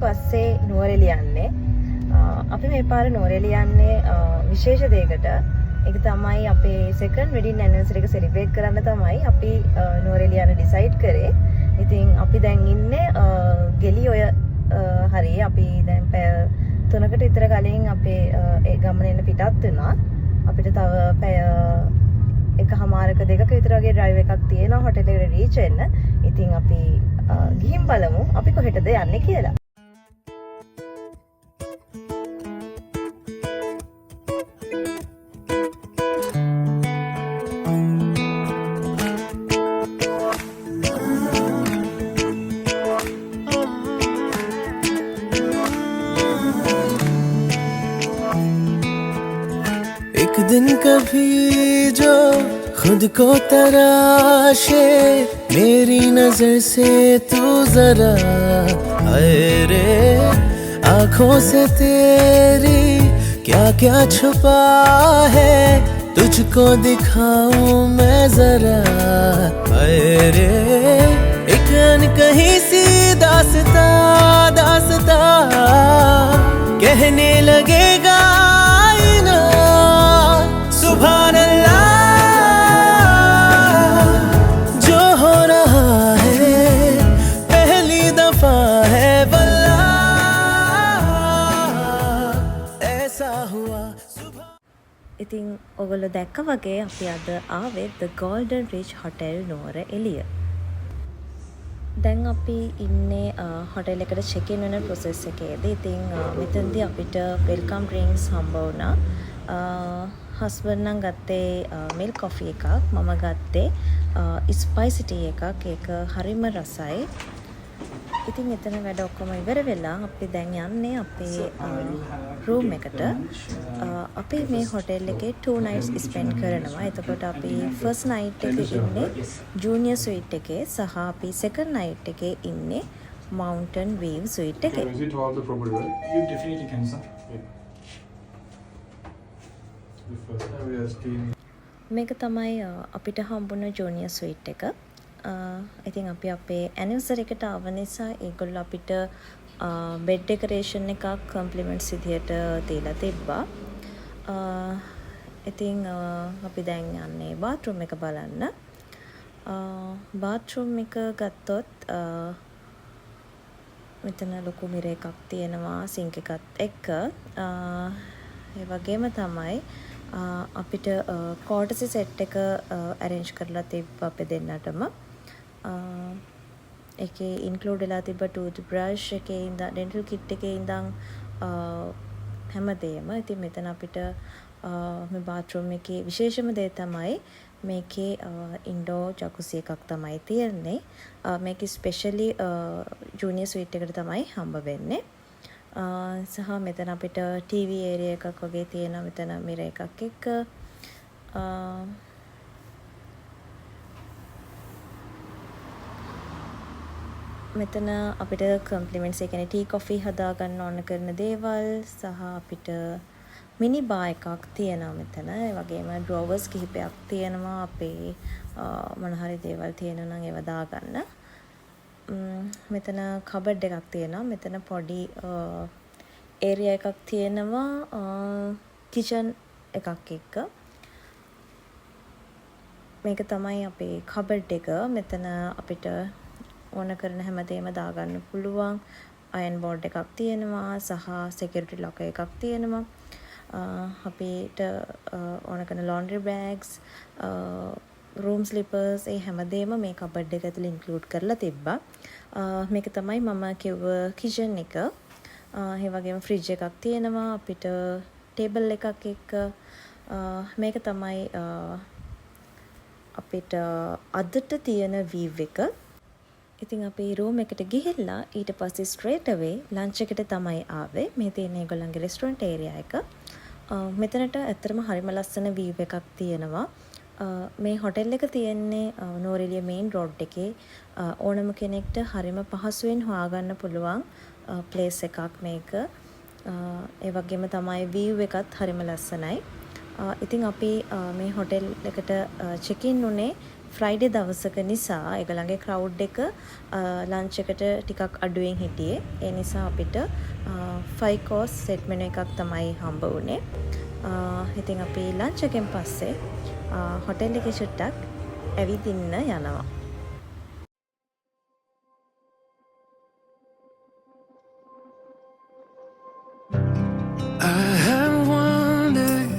පස්සේ නුවරඑළිය යන්නේ. අපි මේ පාර නුවරඑළිය යන්නේ විශේෂ දෙයකට. ඒක තමයි අපේ second wedding anniversary එක celebrate කරන්න තමයි අපි නුවරඑළිය යන්න decide කරේ. ඉතින් අපි දැන් ඉන්නේ ගෙලිඔය හරිය. අපි දැන් පැය 3කට විතර කලින් අපේ ඒ ගමන එන්න පිටත් වෙනවා. අපිට තව පැය එකමාරක දෙකක විතර වගේ ඩ්‍රයිව් එකක් තියෙනවා හොටෙල් එකට රීච් වෙන්න. ඉතින් අපි ගිහින් බලමු අපි කොහෙටද යන්නේ කියලා. एक दिन कभी जो खुद को तराशे मेरी नजर से तू जरा हाय रे आंखों से तेरी क्या क्या छुपा है तुझको दिखाऊं मैं जरा हाय रे एक अनकही सी दास्तां दास्तां कहने लगेगा सुभान अल्लाह जो हो रहा है पहली दफा है वल्लाह ऐसा हुआ सुबह. ඉතින් ඔයගොල්ලෝ දැක්ක වගේ අපි අද ආවේ The Golden Ridge Hotel Nuwara Eliya. දැන් අපි ඉන්නේ හොටෙල් එකට චෙක් ඉන් වෙන process එකේදී. ඉතින් මෙතනදී අපිට welcome drinks හම්බ වුණා. හස්බන්ඩ් නම් ගත්තේ මිල්ක් කොෆි එකක්, මම ගත්තේ ස්පයිසි ටී එකක්. ඒක හරිම රසයි. ඉතින් එතන වැඩ ඔක්කොම ඉවර වෙලා අපි දැන් යන්නේ අපේ රූම් එකට. අපි මේ හොටෙල් එකේ 2 nights spend කරනවා. එතකොට අපි first night එකේ ඉන්නේ junior suite එකේ සහ අපි second night එකේ ඉන්නේ mountain view suite එකේ. Is it all the property, right? You definitely can, sir. Yeah. The first time we are staying. මේක තමයි අපිට හම්බුන junior suite එක. ඉතින් අපි අපේ anniversary එකට ආව නිසා ඒගොල්ලෝ අපිට bed decoration එකක් compliments විදියට දීලා තිබ්බා. ඉතින් අපි දැන් යන්නේ bathroom එක බලන්න. bathroom එක ගත්තොත් මෙතන ලොකු මිරර් එකක් තියෙනවා sink එකත් එක්ක. ඒ වගේම තමයි අපිට courtesy set එක arrange කරලා තිබ්බ අපේ දෙන්නටම. ඒකේ include වෙලා තිබ්බ toothbrush එකේ ඉඳන් dental kit එකේ ඉඳන් හැමදේම. ඉතින් මෙතන අපිට මේ bathroom එකේ විශේෂම දේ තමයි මේකේ indoor jacuzzi එකක් තමයි තියෙන්නේ. මේක specially junior suite එකට තමයි හම්බ වෙන්නේ. සහ මෙතන අපිට TV area එකක් වගේ තියෙනවා. මෙතන mirror එකක් එක්ක මෙතන අපිට compliments ඒ කියන්නේ tea coffee හදා ගන්න ඕන කරන දේවල් සහ අපිට මිනි බා එකක් තියෙනවා මෙතන. ඒ වගේම drawers කිහිපයක් තියෙනවා අපේ මොන හරි දේවල් තියෙනවා නම් ඒව දාගන්න. මෙතන කබඩ් එකක් තියෙනවා. මෙතන පොඩි ඒරියා එකක් තියෙනවා කිචන් එකක් එක්ක. මේක තමයි අපේ කබඩ් එක. මෙතන අපිට ඕන කරන හැමදේම දාගන්න පුළුවන්. අයන් බෝඩ් එකක් තියෙනවා සහ security locker එකක් තියෙනවා. අපිට ඕන කරන laundry bags, room slippers ඒ හැමදේම මේ කබඩ් එක ඇතුළේ include කරලා තිබ්බා. මේක තමයි මම කිව්ව kitchen එක. ඒ වගේම fridge එකක් තියෙනවා. අපිට table එකක් එක්ක මේක තමයි අපිට අදට තියෙන view එක. ඉතින් අපි room එකට ගිහිල්ලා ඊට පස්සේ straight away lunch එකට තමයි ආවේ. මේ තියෙන ඒගොල්ලන්ගේ restaurant area එක. මෙතනට ඇත්තටම හරිම ලස්සන view එකක් තියෙනවා. මේ හොටෙල් එක තියෙන්නේ නුවරඑළිය main road එකේ. ඕනම කෙනෙක්ට හරිම පහසුවෙන් හොයාගන්න පුළුවන් place එකක් මේක. ඒ වගේම තමයි view එකත් හරිම ලස්සනයි. ඉතින් අපි මේ හොටෙල් එකට චෙකින් උනේ ෆ්‍රයිඩේ දවසක නිසා ඒගොල්ලන්ගේ ක්‍රවුඩ් එක ලන්ච් එකට ටිකක් අඩුවෙන් හිටියේ. ඒ නිසා අපිට 5 course set menu එකක් තමයි හම්බ වුනේ. ඉතින් අපි ලන්ච් එකෙන් පස්සේ හොටෙල් එකේ චුට්ටක් ඇවිදින්න යනවා. I have wandered,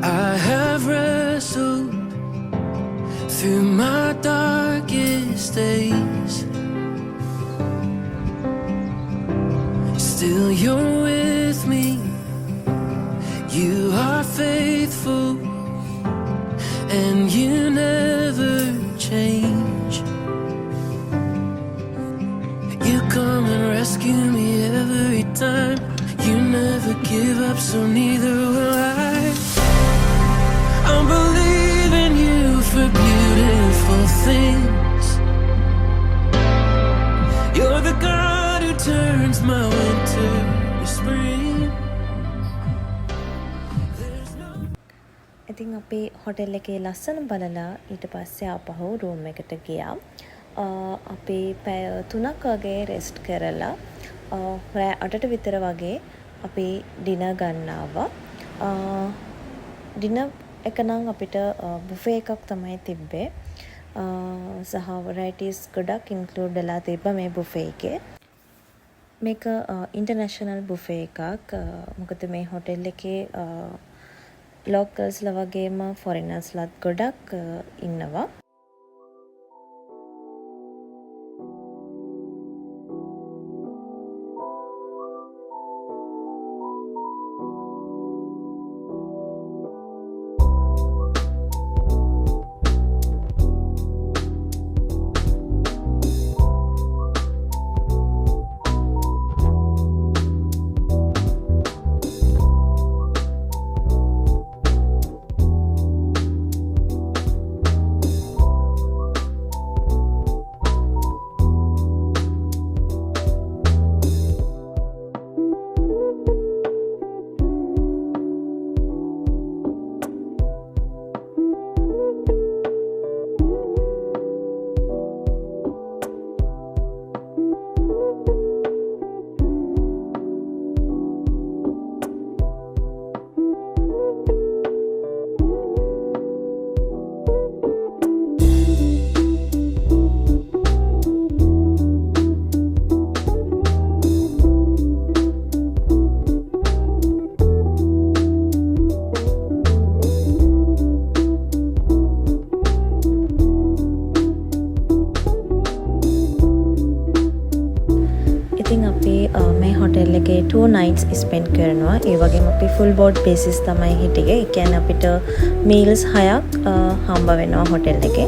I have wrestled through my darkest days. Still you're with me, you are faithful, and you never change. You come and rescue me every time. You never give up, so neither will I. I'm believing you for beautiful things. You're the God who turns my winter to spring. ඉතින් අපි hotel එකේ ලස්සන බලලා ඊට පස්සේ ආපහු room එකට ගියා. අපි පැය 3ක් වගේ රෙස්ට් කරලා රෑ 8ට විතර වගේ අපි ඩිනර් ගන්න ආවා. ඩිනර් එක නම් අපිට බුෆේ එකක් තමයි තිබ්බේ. සහ වරයිටිස් ගොඩක් ඉන්ක්ලූඩ් වෙලා තිබ්බා මේ බුෆේ එකේ. මේක ඉන්ටර්නැෂනල් බුෆේ එකක්. මොකද මේ හොටෙල් එකේ ලෝකල්ස්ලා වගේම ෆොරිනර්ස්ලාත් ගොඩක් ඉන්නවා. මේ හොටෙල් එකේ 2 nights spend කරනවා. ඒ වගේම අපි full board basis තමයි හිටියේ. ඒ කියන්නේ අපිට meals 6ක් හම්බ වෙනවා හොටෙල් එකේ.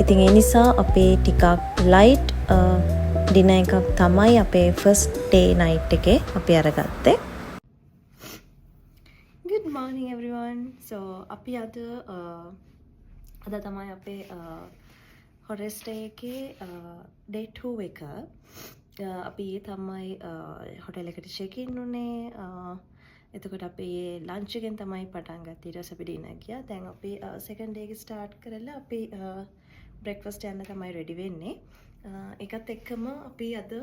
ඉතින් ඒ නිසා අපි ටිකක් light dinner එකක් තමයි අපේ first day night එකේ අපි අරගත්තේ. Good morning everyone. So අපි අද තමයි අපේ hotel stay එකේ day 2 එක. අපි තමයි හොටෙල් එකට චෙක් ඉන් උනේ. එතකොට අපි ලන්ච් එකෙන් තමයි පටන් ගත්තේ. ඊට පස්සේ අපි ඩිනර් ගියා. දැන් අපි සෙකන්ඩ් ඩේ එක ස්ටාර්ට් කරලා අපි බ්‍රෙක්ෆාස්ට් යන්න තමයි රෙඩි වෙන්නේ. ඒකත් එක්කම අපි අද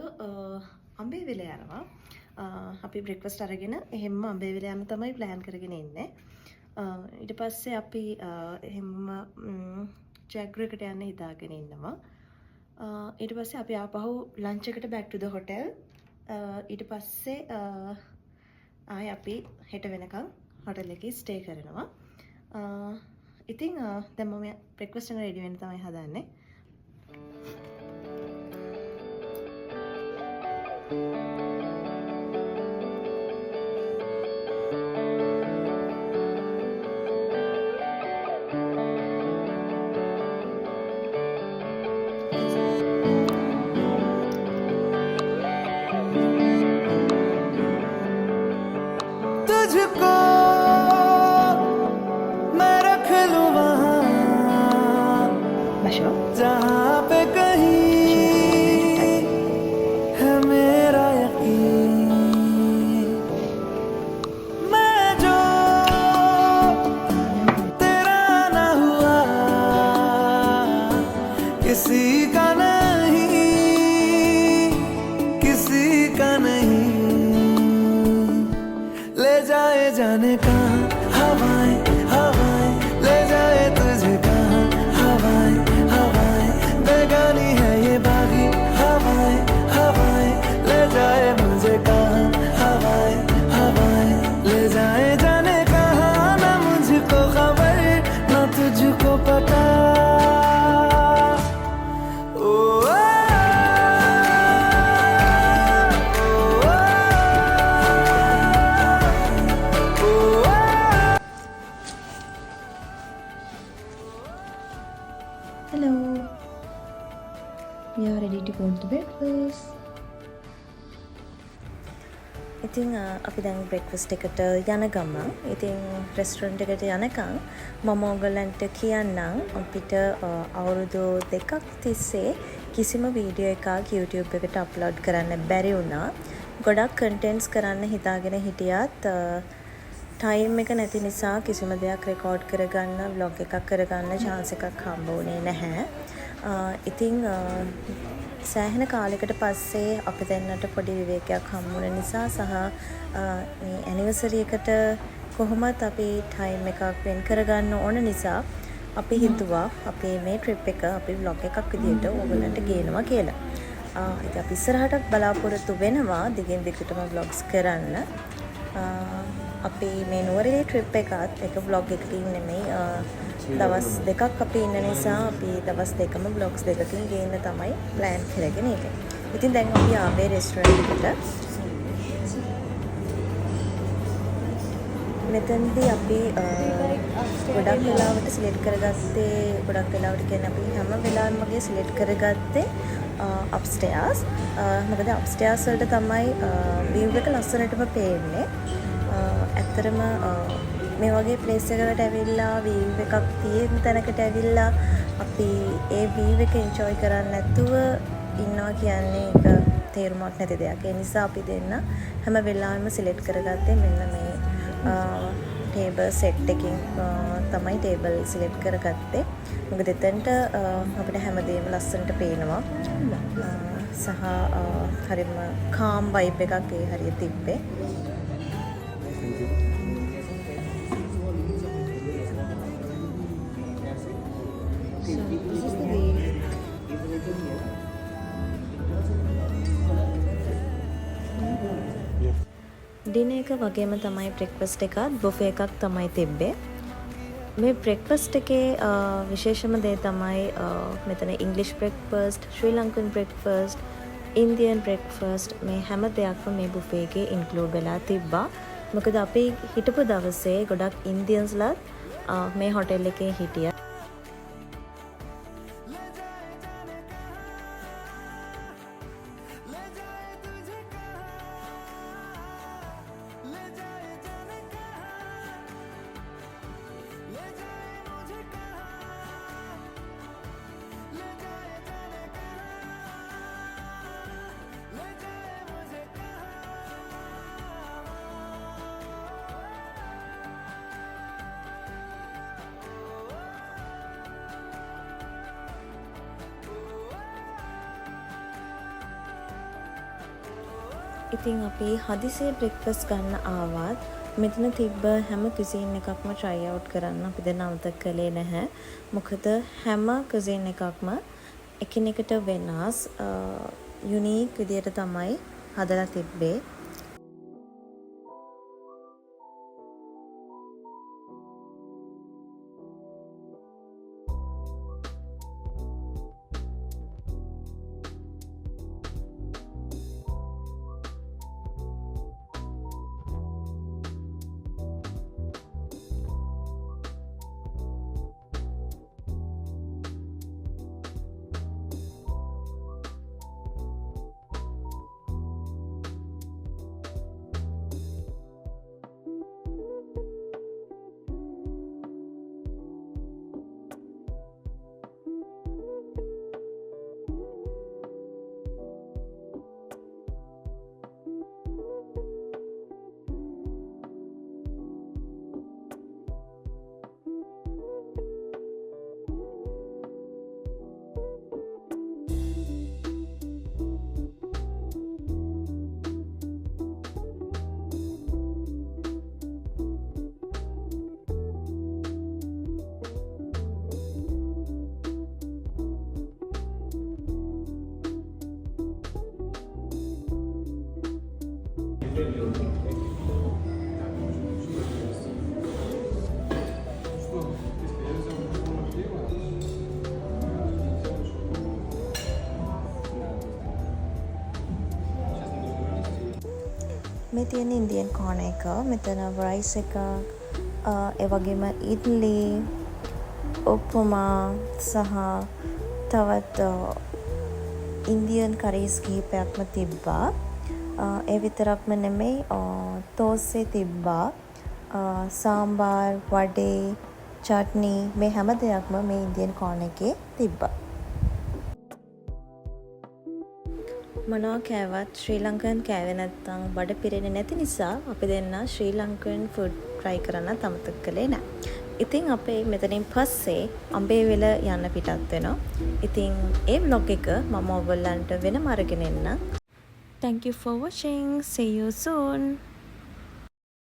අඹේවිල යනවා. අපි බ්‍රෙක්ෆාස්ට් අරගෙන එහෙම්ම අඹේවිල යන්න තමයි ප්ලෑන් කරගෙන ඉන්නේ. ඊට පස්සේ අපි එහෙම්ම ජැග්‍රෝ එකට යන්න හිතාගෙන ඉන්නවා. ඊට පස්සේ අපි ආපහු ලන්ච් එකට back to the hotel. ඊට පස්සේ ආයේ අපි හෙට වෙනකන් හොටෙල් එකේ ස්ටේ කරනවා. ඉතින් දැන් මම බ්‍රෙක්ෆාස්ට් එක රෙඩි වෙන්න තමයි හදන්නේ. तुझको मैं रख लूं वहाँ जहाँ पे कहीं है मेरा यकीन. मैं जो जाने कहाँ हवाएं हवाएं ले जाए तुझे कहाँ हवाएं हवाएं बेगानी है ये बागी हवाएं हवाएं ले जाए मुझे कहाँ हवाएं हवाएं ले जाए जाने कहाँ ना मुझको खबर ना तुझको पता ओ Hello. We are ready to go to breakfast. ඉතින් අපි දැන් බ්‍රෙක්ෆස්ට් එකට යන ගමන් ඉතින් රෙස්ටුරන්ට් එකට යනකම් මම ඔයගලන්ට කියන්නම් අපිට අවුරුදු 2ක් තිස්සේ කිසිම වීඩියෝ එකක් YouTube එකට අප්ලෝඩ් කරන්න බැරි වුණා. ගොඩක් කන්ටෙන්ට්ස් කරන්න හිතාගෙන හිටියත් ටයිම් එක නැති නිසා කිසිම දෙයක් රෙකෝඩ් කරගන්න vlog එකක් කරගන්න chance එකක් හම්බ වුණේ නැහැ. ඉතින් සෑහෙන කාලයකට පස්සේ අපි දෙන්නට පොඩි විවේකයක් හම්බුන නිසා සහ මේ ඇනිවර්සරි එකට කොහොමත් අපි ටයිම් එකක් වෙන් කරගන්න ඕන නිසා අපි හිතුවා අපි මේ ට්‍රිප් එක අපි vlog එකක් විදිහට ඕගොල්ලන්ට ගේනවා කියලා. ඉතින් අපි ඉස්සරහටත් බලාපොරොත්තු වෙනවා දිගින් දිගටම vlogs කරන්න. අපි මේ නුවරඑළිය ට්‍රිප් එකත් එක vlog එකකින් නෙමෙයි දවස් දෙකක් අපි ඉන්න නිසා අපි දවස් දෙකම vlogs දෙකකින් ගේන්න තමයි plan කරගෙන ඉන්නේ. ඉතින් දැන් අපි ආවේ රෙස්ටුරන්ට් එකට. මෙතනදී අපි ගොඩක් වෙලාවට සිලෙක්ට් කියන්නේ අපි හැම වෙලාවෙම වගේ සිලෙක්ට් කරගත්තේ අප්ස්ටෙයාර්ස්. මොකද අප්ස්ටෙයාර්ස් වලට තමයි view එක ලස්සනටම පේන්නේ. ඇත්තරම මේ වගේ ප්ලේස් එකකට ඇවිල්ලා view එකක් තියෙන තැනකට ඇවිල්ලා අපි ඒ view එක enjoy කරන්නේ නැතුව ඉන්නවා කියන්නේ ඒක තේරුමක් නැති දෙයක්. ඒ නිසා අපි දෙන්න හැම වෙලාවෙම සිලෙක්ට් කරගත්තේ මෙන්න මේ ටේබල් සෙට් එකකින් තමයි ටේබල් සිලෙක්ට් කරගත්තේ. මොකද එතනට අපිට හැමදේම ලස්සනට පේනවා. සහ හරිම calm vibe එකක් ඒ හරිය තිබ්බේ. ඩිනර් එක වගේම තමයි බ්‍රෙක්ෆාස්ට් එකත් බුෆේ එකක් තමයි තිබ්බේ. මේ බ්‍රෙක්ෆාස්ට් එකේ විශේෂම දේ තමයි මෙතන ඉංග්‍රීසි බ්‍රෙක්ෆාස්ට්, ශ්‍රී ලංකන් බ්‍රෙක්ෆාස්ට්, ඉන්දියන් බ්‍රෙක්ෆාස්ට් මේ හැම දෙයක්ම මේ බුෆේ එකේ ඉන්ක්ලූඩ් වෙලා තිබ්බා. මොකද අපි හිටපු දවසේ ගොඩක් ඉන්දියන්ස්ලාත් මේ හොටෙල් එකේ හිටියා. ඉතින් අපි හදිසියේ බ්‍රෙක්ෆාස්ට් ගන්න ආවත් මෙතන තිබ්බ හැම cuisine එකක්ම try out කරන්න අපි දැන් අමතක කළේ නැහැ. මොකද හැම cuisine එකක්ම එකිනෙකට වෙනස් යුනික් විදියට තමයි හදලා තිබ්බේ. මේ තියෙන ඉන්දියන් කෝන එක. මෙතන රයිස් එක, ඒ වගේම ඉඩ්ලි, උප්පුමා සහ තවත් ඉන්දියන් කරීස් කිහිපයක්ම තිබ්බා. ඒ විතරක්ම නෙමෙයි, තෝස්සේ තිබ්බා, සාම්බාර්, වඩේ, චට්නි, මේ හැම දෙයක්ම මේ ඉන්දියන් කෝන එකේ තිබ්බා. මොනවා කෑවත් ශ්‍රී ලංකන් කෑවේ නැත්තම් බඩ පිරෙන්නේ නැති නිසා අපි දෙන්න ශ්‍රී ලංකන් ෆුඩ් try කරන්නත් අමතක කළේ නැහැ. ඉතින් අපේ මෙතනින් පස්සේ අම්බේවිල යන්න පිටත් වෙනවා. ඉතින් ඒ vlog එක මම ඔයගොල්ලන්ට වෙනම අරගෙන එන්නම්. Thank you for watching. See you soon.